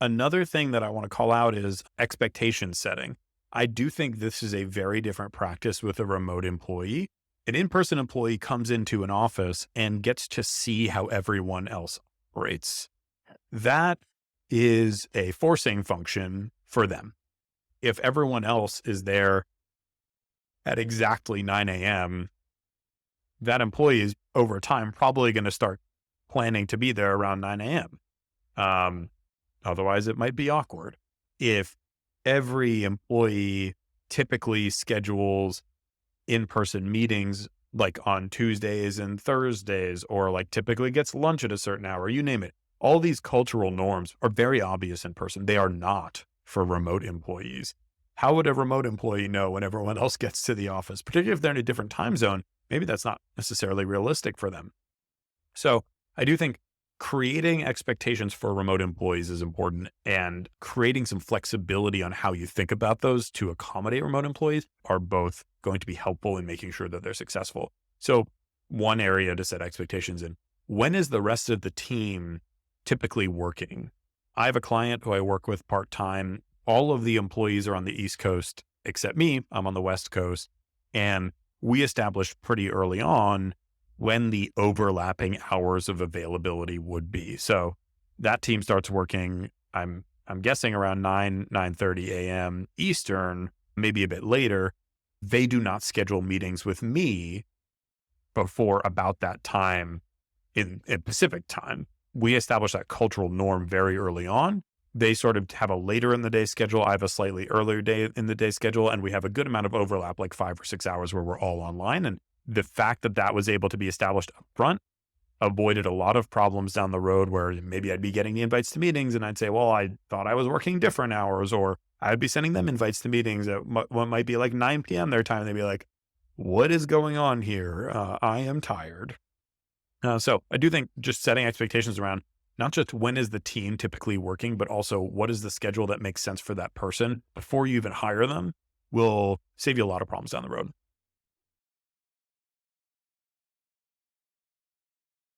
Another thing that I want to call out is expectation setting. I do think this is a very different practice with a remote employee. An in-person employee comes into an office and gets to see how everyone else operates. That is a forcing function for them. If everyone else is there at exactly 9 a.m., that employee is over time probably going to start planning to be there around 9 a.m. Um, Otherwise, it might be awkward. If every employee typically schedules in-person meetings like on Tuesdays and Thursdays, or like typically gets lunch at a certain hour, you name it. All these cultural norms are very obvious in person. They are not for remote employees. How would a remote employee know when everyone else gets to the office, particularly if they're in a different time zone? Maybe that's not necessarily realistic for them. So I do think creating expectations for remote employees is important, and creating some flexibility on how you think about those to accommodate remote employees are both going to be helpful in making sure that they're successful. So one area to set expectations in: when is the rest of the team typically working? I have a client who I work with part-time. All of the employees are on the East Coast except me. I'm on the West Coast. And we established pretty early on when the overlapping hours of availability would be. So that team starts working, I'm guessing around 9:30 a.m. Eastern, maybe a bit later. They do not schedule meetings with me before about that time in Pacific time. We established that cultural norm very early on. They sort of have a later in the day schedule. I have a slightly earlier day in the day schedule, and we have a good amount of overlap, like 5 or 6 hours where we're all online. And the fact that that was able to be established up front avoided a lot of problems down the road where maybe I'd be getting the invites to meetings and I'd say, well, I thought I was working different hours, or I'd be sending them invites to meetings at what might be like 9 p.m. their time. They'd be like, what is going on here? I am tired. So I do think just setting expectations around not just when is the team typically working, but also what is the schedule that makes sense for that person before you even hire them will save you a lot of problems down the road.